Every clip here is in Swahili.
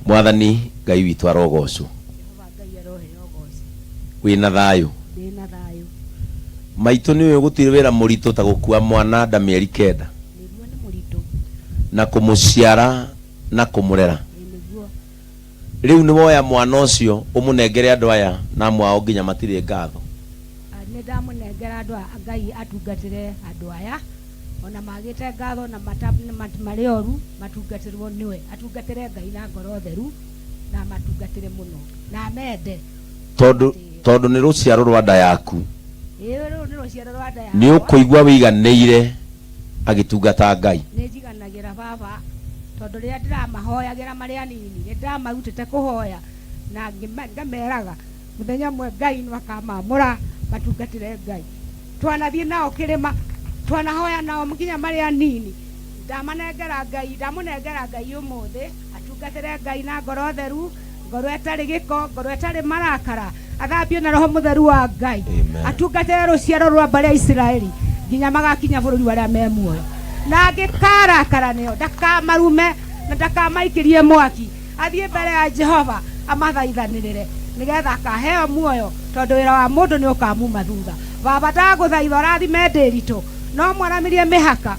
Mwathani Ngai witũ arogocwo. Wĩna thayũ. Maitũ nĩwe gũtirĩ wĩra mũritũ ta gũkua mwana nda mĩeri 9 na kũmũciara na kũmũrera. Rĩu nĩ woya mwana ũcio ũmũnengere andũ aya na mwao nginya matirĩ ngatho. Nĩ ndamũnengera andũ Ngai atungatĩre andũ aya ona magĩte ngatho na marĩ oru matungatĩrwo nĩwe, atungatĩre Ngai na ngoro theru na matungatĩre mũno na mende tondũ nĩ rũciaro rwa nda yaku. Nĩ ũkũigua wĩiganĩire agĩtungata Ngai. Nĩ njiganagĩra baba tondũ rĩrĩa ndĩramahoyagĩra marĩ anini nĩ ndamarutĩte kũhoya na ngameraga mũthenya mwe Ngai nĩ akamamũra matungatĩre Ngai. Twanathiĩ nao kĩrĩma twanahoya nao nginya marĩ anini ndamanengera Ngai ũmũthĩ atungatĩre Ngai na ngoro theru, ngoro ĩtarĩ gĩko, ngoro ĩtarĩ marakara, athambio na roho mũtheru wa Ngai. Atungatĩre rũciaro rwa mbarĩ ya Isiraeli nginya magakinya bũrũri warĩa me muoyo. Na angĩkarakara nĩo ndakamarume na ndakamaikĩrie mwaki, athiĩ mbere ya Jehova amathaithanĩrĩre nĩgetha akaheo muoyo tondũ wĩra wa mũndũ nĩ ũkamuma thutha. Baba ndagũthaitha ũrathime Ndĩritũ no mwaramĩrie mĩhaka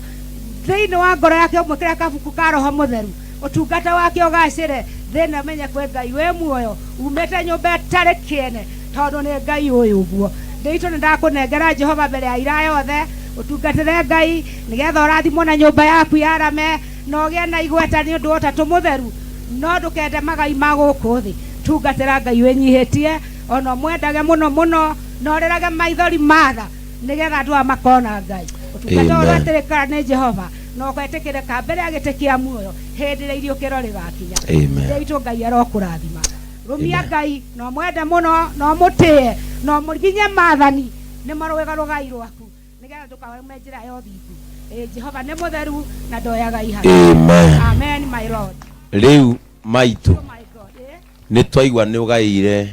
thĩinĩ wa ngoro yake ũmwĩkĩre kabuku ka roho mũtheru, ũtungata wake ũgacĩre thĩna menye kwĩ Ngai wĩ muoyo umĩte nyũmba ĩtarĩ kĩene tondũ nĩ Ngai ũyũ ũguo. Ndĩritũ nĩ ndakũnengera Jehova mbere ya ira yothe ũtungatĩre Ngai nĩgetha ũrathimwo na nyũmba yaku yarame na ũgĩe na igweta nĩ ũndũ wa ũtatũ mũtheru no ndũkende magai ma gũkũ thĩ. Tungatĩra Ngai wĩnyihĩtie ona mwendage mũno mũno na ũrĩrage maithori matha nĩgetha andũ makona Ngai. Ũtungata ũratĩrĩkana nĩ Jehova no kwetĩkĩrĩka mbere ya gĩtĩ kĩa muoyo hĩndĩ ĩrĩa iriũkĩro rĩgakinya. Ndĩritũ Ngai arokũrathima. Rũmia Ngai no mwende mũno no mũtĩe no mũginye maathani nĩ marũega rũgai rwaku nĩgetha ndũkaume njĩra ya ũthingu. Jehova nĩ mũtheru na ndoyaga ihaki. Amen my Lord. Rĩu maitũ nĩ twaigua nĩ ũgaĩire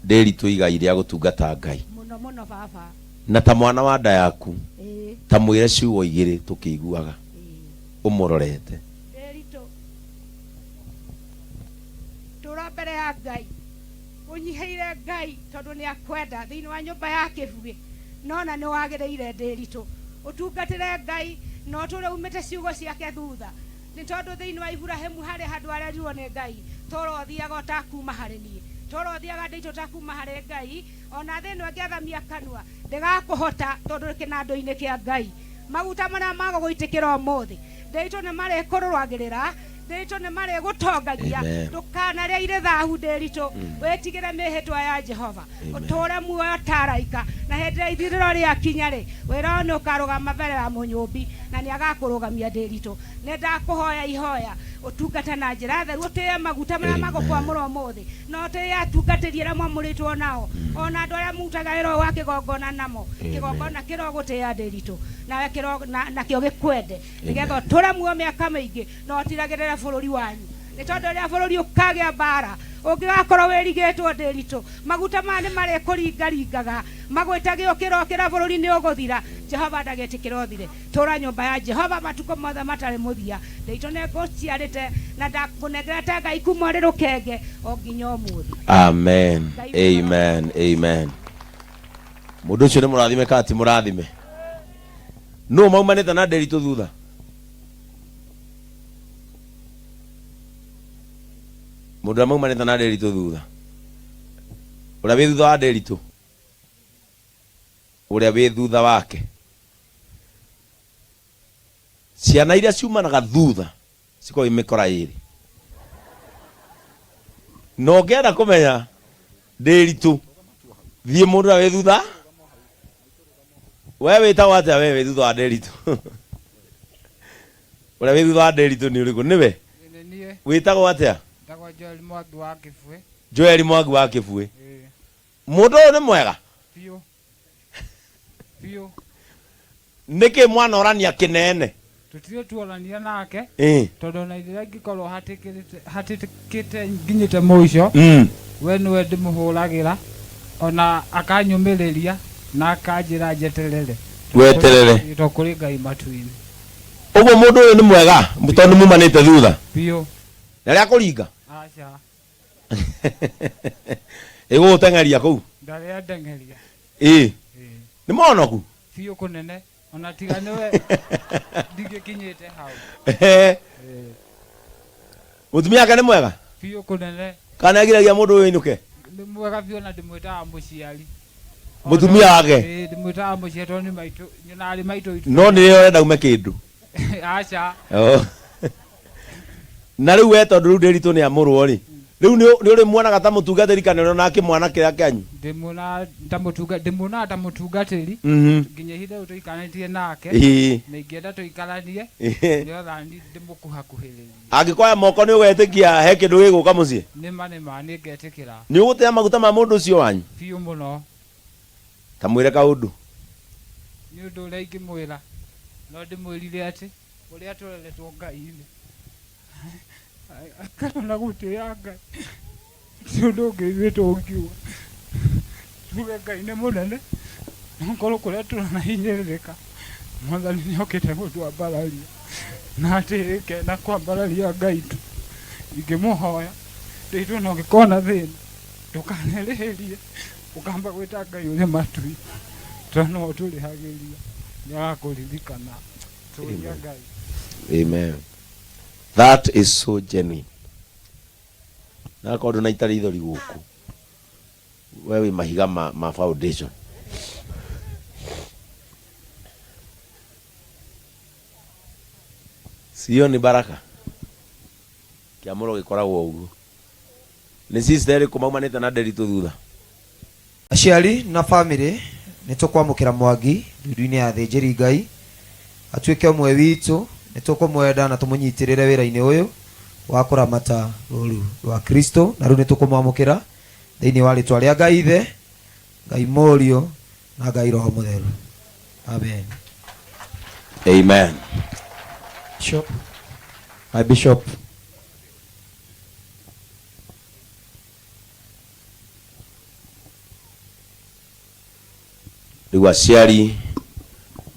Ndĩritũ igai rĩa gũtungata Ngai mũno mũno baba na ta mwana wa nda yaku ta mwĩre ciugo igĩrĩ tũkĩiguaga ũmũrorete. Ndĩritũ tũra mbere ya Ngai ũnyiheire Ngai tondũ nĩ akwenda thĩinĩ wa nyũmba ya kĩbuĩ no na nĩ wagĩrĩire Ndĩritũ ũtungatĩre Ngai no tũre umĩte ciugo ciake thutha nĩ tondũ thĩinĩ wa Iburahĩmu harĩ handũ arerirwo nĩ Ngai toro thiaga ũtakuma harĩ niĩ toro thiaga Ndĩritũ ũtakuma harĩ Ngai ona thĩinĩ ũngĩathamia kanua ndĩgakũhota tondũ kĩnandũ-inĩ kĩa Ngai maguta marĩa magũgũitĩkĩra ũmũthĩ Ndĩritũ nĩ marĩkũrũagĩrĩra Ndĩritũ nĩ marĩgũtongagia ndũkanarĩa irĩ thahu Ndĩritũ wĩtigĩre mĩhĩtwa ya Jehova ũtũre muoyo taraika na hĩndĩ ĩrĩa ithirĩro rĩakinya-rĩ wĩra nĩ ũkarũgama mbere ya mũnyũmbi na nĩ agakũrũgamia Ndĩritũ. Nĩ ndakũhoya ihoya ũtungata na njĩra theru ũtĩe maguta marĩa magũkwamũra ũmũthĩ no ũtĩe atungatĩri arĩa mwamũrĩtwo nao ona andũ arĩa mutaga wĩra wa kĩgongona namo kĩgongona kĩrogũtĩya Ndĩritũ nawe nakĩo gĩkwende nĩgetha ũtũre muoyo mĩaka mĩingĩ no ũtiragĩrĩre bũrũri wanyu nĩ tondũ rĩrĩa bũrũri ũkagĩa mbara ũngĩgakorwo wĩrigĩtwo Ndĩritũ maguta maya nĩ marĩkũringaringaga magwĩtage ũkĩrokĩra bũrũri nĩ ũgũthira. Jehova ndagĩtĩkĩra ũthire tũra nyũmba ya Jehova matukũ mothe matarĩ mũthia. Ndĩritũ nĩ ngũciarĩte na ndakũnengerete Ngai kuma rĩ rũkenge o nginya ũmũthĩ. Amen. Amen. Amen. Mũndũ ũcio nĩ mũrathime kana ti mũrathime? Nũũ maumanĩte na Ndĩritũ thutha? Mũndũ ũrĩa maumanĩte na Ndĩritũ thutha ũrĩa wĩ thutha wa Ndĩritũ ũrĩa wĩ thutha wake ciana iria ciumanaga thutha cikorwo imĩkora ĩrĩ no ngĩenda kũmenya Ndĩritũ thiĩ mũndũ ũrĩa wĩ thutha we wĩtagwo atĩa we wĩ thutha wa Ndĩritũ ũrĩa wĩ thutha wa Ndĩritũ nĩ ũrĩkũ nĩwe wĩtagwo atĩa? Joel Mwangi wa Kĩbuĩ. Mũndũ ũyũ nĩ mwega biũ nĩkĩ mwana orania kĩnene tutirĩ tuorania nake tondũ na ithira ngĩkorwo hatĩkĩte nginyĩte mũico we nĩwe ndĩmũhũragĩra ona akanyũmĩrĩria na akanjĩra njeterere weterere to kũrĩ Ngai matu-inĩ. Ũguo mũndũ ũyũ nĩ mwega tondũ mumanĩte thutha biũ na rĩa kũringa Acha. Ego utengeria kou. Ndare adengeria. Ni monoku. Fiyo kunene. Ona tigane we. Dige kinyete hau. Mutumia kane mwega. Fiyo kunene. Kana giragia mundu uyu inuke. Ndi mwega fiyo na ndimwita muciari. Mutumia wake. Ndimwita muciari ni maitu. Nyona ali maitu itu. No ni renda ume kindu. Acha. Na riu we tondu riu ndiritu ni amurwo ri. Riu ni uri mwana gata mutungatiri kana na ki mwana kira kyanyu. Ndimuna ta mutungatiri. Nginya hithe utuikanitie nake. Na ingenda tuikaranie. Ndio thani ndimukuhakuhiriria. Angikoya moko ni ugetikia he kindu giguka mucii. Nima ni ngetikira. Ni ugutea maguta ma mundu ucio wanyu. Fiu muno. Ta mwire kaundu. Ni undu uria ingimwira. No ndimwirire ati uria tureretwo Ngai-ini. Akana gutia Ngai. Ciondo ngirito ngiwa. Tuge Ngai ni munene. Ngoro kuria turana hinyereka. Mwathani ni okete gutwambararia. Na atirike na kwambararia Ngai tu. Ingimuhoya. Nditu no ngikona thina. Tukanerihirie. Ukamba gwita Ngai uria matui. Tano turihagiria. Nyakuririkana. Turia Ngai. Amen. That is so genuine. Na kodo na itari ithori guku. Wewe mahiga ma foundation. Sio ni baraka. Kiamuro gikoragwo uguo. Ni sister kumaumanite na Nderitu thutha. Aciari na family nitukwamukira Mwangi ndudu-ini ya thinjiri Ngai atuike umwe witu nitukumwenda na tumunyitirire wira-ini uyu wa kuramata ruru rwa Kristo na riu nitukumwamukira thiini wa ritwa ria Ngai Ithe, Ngai Murio na Ngai Roho Mutheru. Amen. Amen. Bishop, my bishop. Riu aciari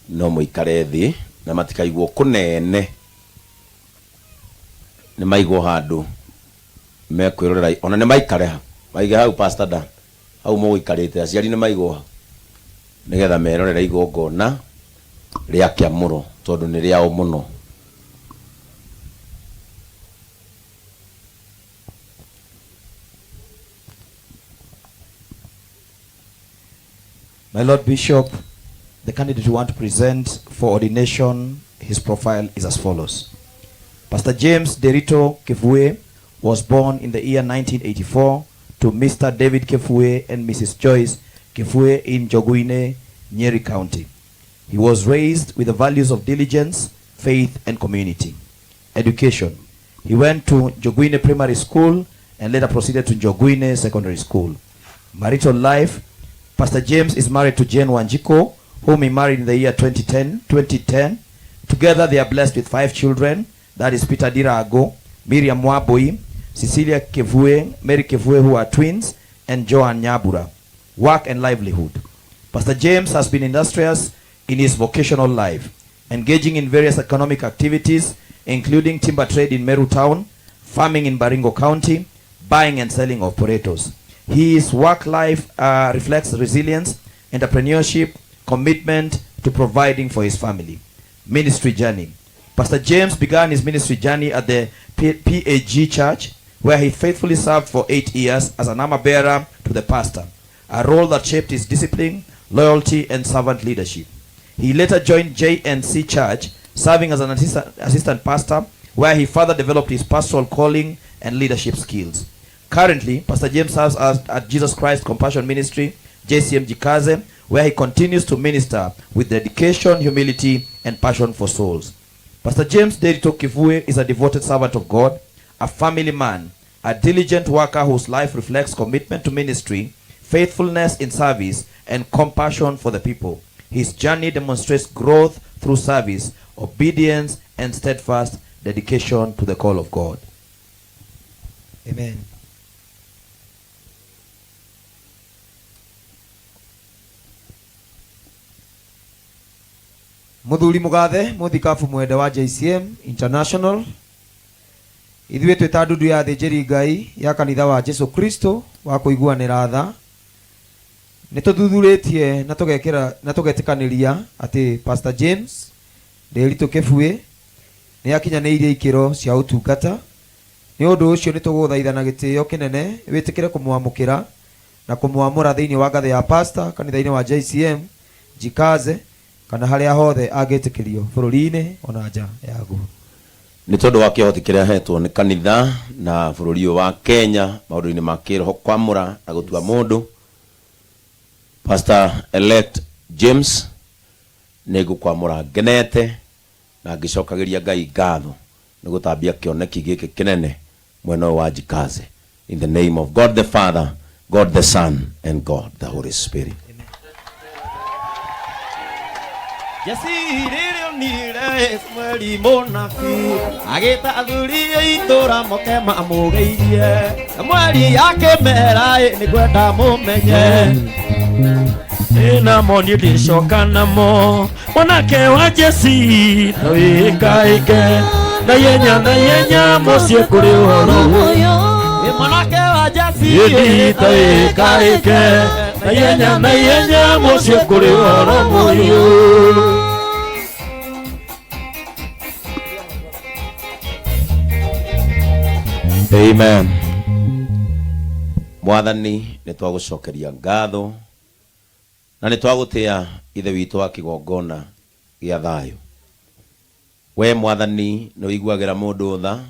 no muikare thi na matikaigwo kunene ni maigwo handu mekwirorera ona ni maikare ha maige hau Pastor Dan hau muikarite aciari ni maigwo ha nigetha merorera igongona ria kiamuro tondu ni riao muno. My Lord Bishop, the candidate we want to present for ordination, his profile is as follows. Pastor James Derito Kifue was born in the year 1984 to Mr. David Kifue and Mrs. Joyce Kifue in Joguine, Nyeri County. He was raised with the values of diligence, faith, and community. Education. He went to Joguine Primary School and later proceeded to Joguine Secondary School. Marital life. Pastor James is married to Jane Wanjiko, whom he married in the year 2010. Together they are blessed with 5 children. That is Peter Dirago, Miriam Waboi, Cecilia Kevue, Mary Kevue, who are twins, and Joan Nyabura. Work and livelihood. Pastor James has been industrious in his vocational life, engaging in various economic activities, including timber trade in Meru Town, farming in Baringo County, buying and selling of potatoes. His work life reflects resilience, entrepreneurship, commitment to providing for his family. Ministry journey. Pastor James began his ministry journey at the PAG Church, where he faithfully served for 8 years as an armor bearer to the pastor, a role that shaped his discipline, loyalty, and servant leadership. He later joined JNC Church, serving as an assistant pastor, where he further developed his pastoral calling and leadership skills. Currently, Pastor James serves at Jesus Christ Compassion Ministry, JCM Jikaze, where he continues to minister with dedication, humility, and passion for souls. Pastor James Derito Kivue is a devoted servant of God, a family man, a diligent worker whose life reflects commitment to ministry, faithfulness in service, and compassion for the people. His journey demonstrates growth through service, obedience, and steadfast dedication to the call of God. Amen. Muthuri Mugathe muthikabu mwende wa JCM International Ithuĩ twĩ ta ndundu ya thĩnjĩri Ngai ya kanitha wa Jesu Kristo wa kũiguanĩra tha, nĩ tũthuthurĩtie na tũgetĩkanĩria atĩ Pastor James Nderitu Kĩbuĩ nĩ akinyanĩirie ikĩro cia ũtungata. Nĩ ũndũ ũcio nĩ tũgũthaithana gĩtĩo kĩnene wĩtĩkĩre kũmwamũkĩra na kũmwamũra thĩinĩ wa ngathĩ ya pastor kanitha-inĩ wa JCM Jikaze kana harĩa hothe angĩtĩkĩrio bũrũri-inĩ ona nja yaguo. Nĩ tondũ wa kĩhoti kĩrĩa hetwo nĩ kanitha na bũrũri ũyũ wa Kenya maũndũ-inĩ ma kĩroho kwamũra na gũtua mũndũ, Pastor elect James nĩ ngũkwamũra ngenete na ngĩcokagĩria Ngai ngatho nĩ gũtambia kĩoneki gĩkĩ kĩnene mwena wa Jikaze. In the name of God the Father, God the Son, and God the Holy Spirit. Jasiri nire mweri monafi agita athuri itura mokema amugeirie mweri yake mera ni kwenda mumenye ina moni dishoka namo monake wa Jesi noikaike na yenya mosie kuri horo monake wa Jesi noikaike na yenya mosie kuri horo moyo. Amen. Mwathani nĩ twagũcokeria ngatho na nĩ twagũtĩa ithe witũ wa kĩgongona gĩa thayũ. We Mwathani nĩ ũiguagĩra mũndũ tha,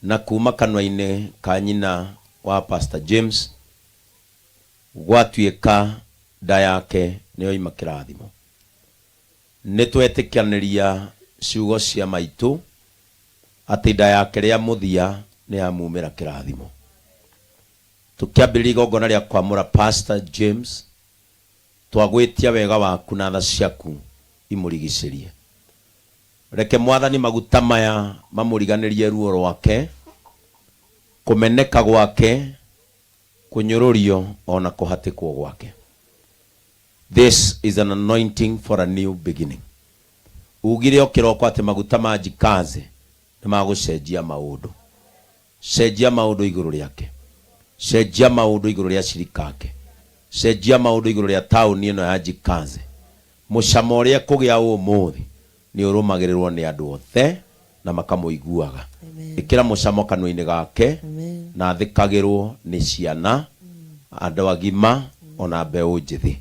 na kuma kanua-inĩ ka nyina wa Pastor James gwatuĩka nda yake nĩ yoima kĩrathimo. Nĩ twetĩkanĩria ciugo cia maitũ atĩ nda yake rĩa mũthia nĩ yamumĩra kĩrathimo. Tũkĩambĩrĩria igongona rĩa kwamũra Pastor James, twagwĩtia wega waku na tha ciaku imũrigicĩrie. Reke Mwathani maguta maya mamũriganĩrie ruo rwake, kũmeneka gwake, kũnyũrũrio ona kũhatĩkwo gwake. This is an anointing for a new beginning. Ugire o kĩroko atĩ maguta ma Jikaze nĩ magũcenjia maũndũ. Cenjia maũndũ igũrũ rĩake, cenjia maũndũ igũrũ rĩa cirikake, cenjia maũndũ igũrũ rĩa taũni ĩno ya Jikaze. Mũcamo ũrĩa kũgĩa ũmũthĩ nĩ ũrũmagĩrĩrwo nĩ andũ othe na makamũiguaga. Ĩkĩra mũcamo kanua-inĩ gake na thikagĩrwo nĩ ciana, andũ agima ona mbeũ njĩthĩ.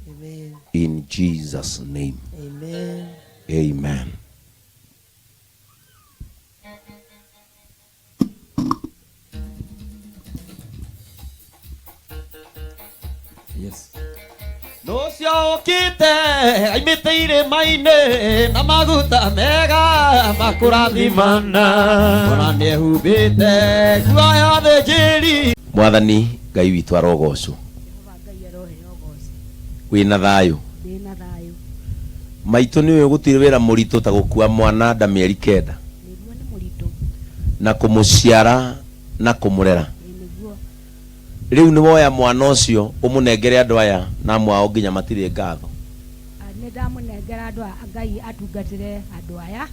In Jesus' name. Amen. Amen. Yes. No ciokite aimite irĩma-inĩ na maguta mega makũrathimana ona nĩehumbĩte nguo ya thĩnjĩri. Mwathani Ngai witũ arogocwo. Wĩna thayũ. Ndĩna thayũ. Maitũ nĩwe gũtirĩ wĩra mũritũ ta gũkua mwana nda mĩeri 9 Nĩguo nĩ mũritũ. na kũmũciara na kũmũrera. Nĩguo. Rĩu nĩ woya mwana ũcio ũmũnengere andũ aya na mwao nginya matirĩ ngatho. Nĩ ndamũnengera andũ a Ngai atungatĩre andũ aya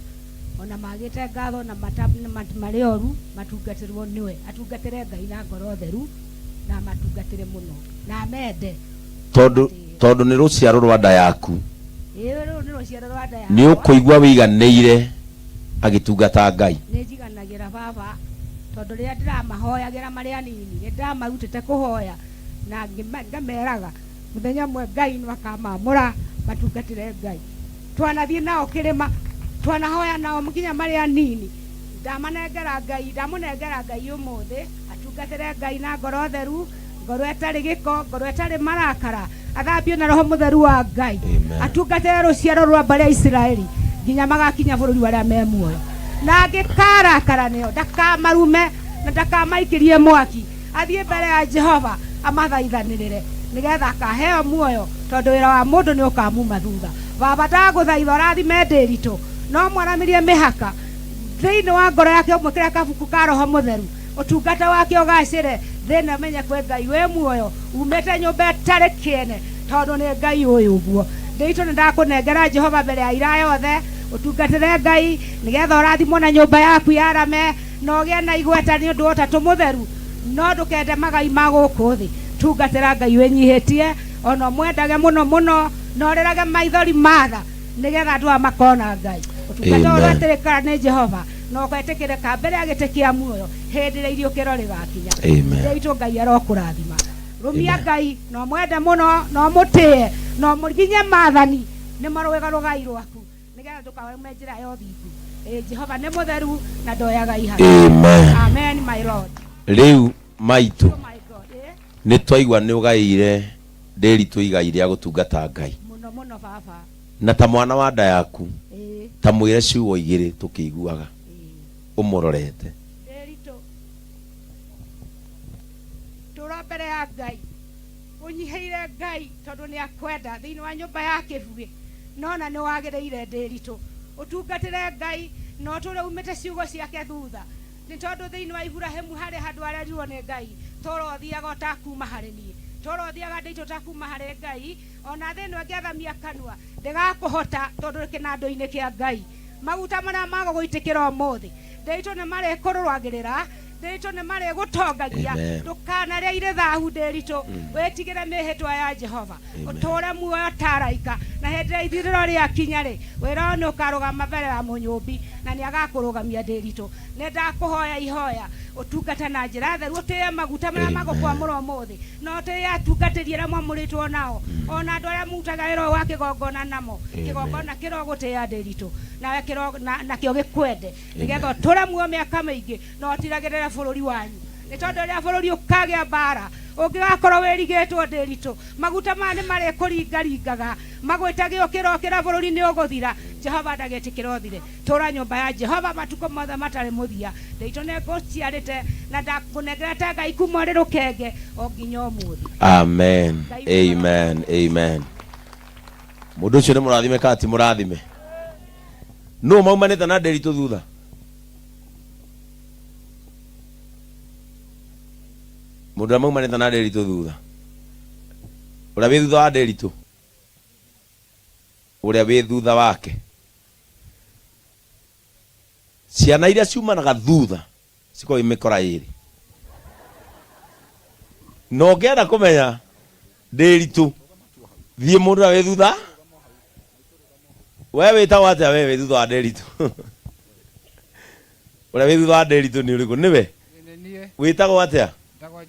ona magĩte ngatho na marĩ oru matungatĩrwo nĩwe. Atungatĩre Ngai na ngoro theru na matungatĩre mũno na mende. Tondũ nĩ rũciaro rwa nda yaku. Rĩu nĩ rũciaro rwa nda yaku. Nĩ ũkũigua wĩiganĩire agĩtungata Ngai. Nĩ njiganagĩra baba tondũ rĩrĩa ndĩramahoyagĩra marĩ anini nĩ ndamarutĩte kũhoya na ngameraga mũthenya ũmwe Ngai nĩ akamamũra matungatĩre Ngai. Twanathiĩ nao kĩrĩma twanahoya nao nginya marĩ anini, ndamanengera Ngai ũmũthĩ atungatĩre Ngai na ngoro theru, ngoro ĩtarĩ gĩko, ngoro ĩtarĩ marakara, athambio na roho mũtheru wa Ngai. Atungatĩre rũciaro rwa mbarĩ ya Isiraeli nginya magakinya bũrũri warĩa me muoyo. Na angĩkarakara nĩo ndakamarume na ndakamaikĩrie mwaki, athiĩ mbere ya Jehova amathaithanĩrĩre nĩgetha akaheo muoyo tondũ wĩra wa mũndũ nĩ ũkamuma thutha. Baba ndagũthaitha ũrathime Ndĩritũ, no mwaramĩrie mĩhaka thĩinĩ wa ngoro yake ũmwĩkĩre kabuku ka roho mũtheru, ũtungata wake ũgacĩre thĩna menye kwĩ Ngai wĩ muoyo umĩte nyũmba ĩtarĩ kĩene tondũ nĩ Ngai ũyũ ũguo. Ndĩritũ nĩ ndakũnengera Jehova mbere ya ira yothe, ũtungatĩre Ngai nĩgetha ũrathimwo na nyũmba yaku yarame no gĩa na igweta nĩ ũndũ wa ũtatũ mũtheru no ndũkende magai ma gũkũ thĩ tungatĩra Ngai wĩnyihĩtie ona mwendage mũno mũno no rĩrage maithori matha nĩgetha andũ aya makona Ngai ũtungata ũrĩa ũtĩrĩkana nĩ Jehova no gwetĩkĩrĩka mbere ya gĩtĩ kĩa muoyo hĩndĩ ĩrĩa iriũkĩro rĩgakinya rĩitũ Ngai arokũrathima rumia Ngai no mwende mũno no mũtĩe no mũginye maathani nĩ marũega rũgai rwaku nĩgetha ndũkaume njĩra ya ũthingu Jehova nĩ mũtheru na ndoyaga ihaki amen my lord rĩu maitũ nĩ twaigua nĩ ũgaĩire Ndĩritũ igai rĩa gũtungata Ngai mũno mũno baba na ta mwana wa nda yaku ta mwĩre ciugo igĩrĩ tũkĩiguaga ũmũrorete Ndĩritũ tũra mbere ya Ngai ũnyihĩire Ngai tondũ nĩ akwenda thĩinĩ wa nyũmba ya kĩbuĩ nona nĩ wagĩrĩire Ndĩritũ ũtungatĩre Ngai no tũrĩ umĩte ciugo ciake thutha nĩ tondũ thĩinĩ wa Iburahĩmu harĩ handũ arerirwo nĩ Ngai toro thiaga ũtakuma harĩ niĩ toro thiaga Ndĩritũ ũtakuma harĩ Ngai ona thĩ ĩno ĩngĩathamia kanua ndĩgakũhota tondũ kĩnandũ-inĩ kĩa Ngai maguta marĩa magũgũitĩkĩra ũmũthĩ Ndĩritũ nĩ marĩkũrũagĩrĩra Ndĩritũ nĩ marĩgũtongagia ndũkanarĩa irĩ thahu Ndĩritũ wĩtigĩre mĩhĩtwa ya Jehova ũtũre muoyo taraika na hĩndĩ ĩrĩa ithirĩro rĩakinya rĩ wĩra nĩ ũkarũgama mbere ya mũnyũmbi na nĩ agakũrũgamia Ndĩritũ nĩ ndakũhoya ihoya ũtungata na njĩra theru ũtĩe maguta marĩa magũkwamũra ũmũthĩ no ũtĩe atungatĩri arĩa mwamũrĩtwo nao ona andũ arĩa mutaga wĩra wa kĩgongona namo kĩgongona kĩrogũtĩya Ndĩritũ nawe nakĩo gĩkwende nĩgetha ũtũre muoyo mĩaka mĩingĩ no ũtiragĩrĩre bũrũri wanyu nĩ tondũ rĩrĩa bũrũri ũkagĩa mbara ũngĩgakorwo wĩrigĩtwo Ndĩritũ maguta maya nĩ marĩkũringaringaga magwĩtage ũkĩrokĩra bũrũri nĩ ũgũthira Jehova ndagĩtĩkĩra ũthire tũra nyũmba ya Jehova matukũ mothe matarĩ mũthia Ndĩritũ nĩ ngũciarĩte na ndakũnengerete Ngai kuma rĩ rũkenge o nginya ũmũthĩ amen amen amen mũndũ ũcio nĩ mũrathime kana ti mũrathime no maumanĩte na Ndĩritũ thutha mũndũ ũrĩa maumanĩte na Ndĩritũ thutha ũrĩa wĩ thutha wa Ndĩritũ ũrĩa wĩ thutha wake ciana iria ciumanaga thutha cikorwo imĩkora ĩrĩ no ngĩenda kũmenya Ndĩritũ thiĩ mũndũ ũrĩa wĩ thutha we wĩtagwo atĩa we wĩ thutha wa Ndĩritũ ũrĩa wĩ thutha wa Ndĩritũ nĩ ũrĩkũ nĩwe wĩtagwo atĩa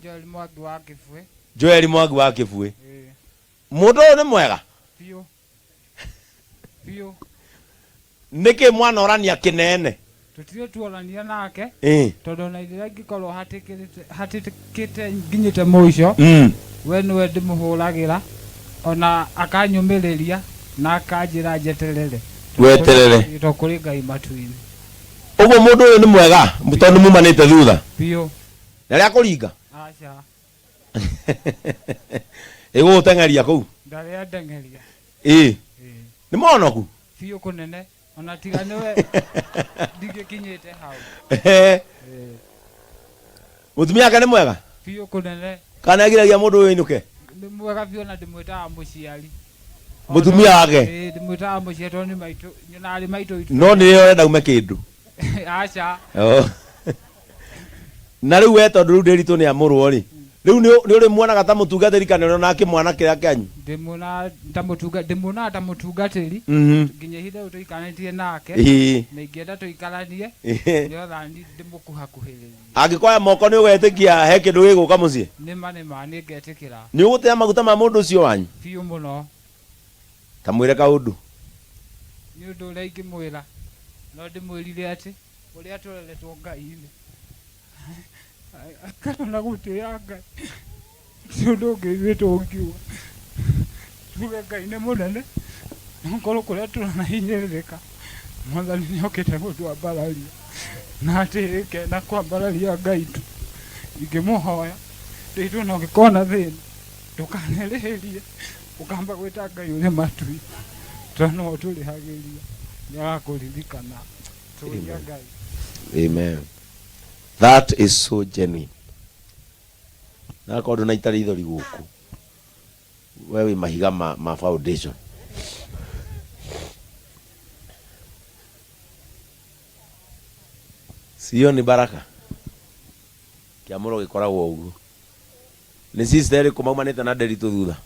Joel Mwangi wa Kĩbuĩ Joel Mwangi wa Kĩbuĩ mũndũ ũyũ nĩ mwega biũ biũ nĩkĩ mwana orania kĩnene tũtirĩ tuorania nake tondũ na iria ingĩkorwo hatĩkĩte nginyĩte mũico we nĩwe ndĩmũhũragĩra ona akanyũmĩrĩria na akanjĩra njeterere weterere to kũrĩ Ngai matu-inĩ ũguo mũndũ ũyũ nĩ mwega tondũ mumanĩte thutha biũ na rĩa kũringa aca ĩgũgũteng'eria kũu ndarĩa ndeng'eria nĩ monoku biũ kũnene ona tiga nĩwe ndingĩkinyĩte hau mũtumia wake nĩ mwega biũ kũnene kana agiragia mũndũ ũyũ ainũke nĩ mwega biũ na ndĩmwĩtaga mũciari mũtumia wake ndĩmwĩtaga mũciari tondũ nĩ maitũ nyonarĩ maitũ itu no nĩ ũrenda ume kĩndũ aca na rĩu we tondũ rĩu Ndĩritũ nĩ amũrwo rĩ rĩu nĩ ũrĩ muonaga ta mũtungatĩri kana ũrona kĩmwana kĩrĩa kĩanyu ndĩmuonaga ta mũtungatĩri nginya ihinda rĩu tũikanĩtie nake na ingĩenda tũikaranie nĩgetha ndĩmũkuhakuhĩrĩrie angĩkoya moko nĩ ũgetĩkia he kĩndũ gĩgũka mũciĩ nĩma nĩ ngetĩkĩra nĩ ũgũtĩa maguta ma mũndũ ũcio wanyu biũ mũno ta mwĩre kaũndũ nĩ ũndũ ũrĩa ingĩmwĩra no ndĩmwĩrire atĩ ũrĩa tũreretwo Ngai-inĩ akarona gũtĩya Ngai ti ũndũ ũngĩ ithuĩ tũngiuga tuge Ngai nĩ mũnene nokorwo kũrĩa tũranahinyĩrĩrĩka Mwathani nĩokĩte gũtwambararia na atĩ kenda kwambararia Ngai tu ingĩmũhoya Ndĩritũ no ũngĩkona thĩna ndũkanerĩhĩrie ũkamba gwĩta Ngai ũrĩ matu-inĩ tondũ no tũrĩhagĩria nĩagakũririkana tũria Ngai amen that is so genuine na kodũ na itarĩ ithori gũkũ we wĩ mahiga ma foundation Sio ni baraka. Kiamuro gikoragwo uguo. Ni sister ri kumaumanite na Nderitu thutha.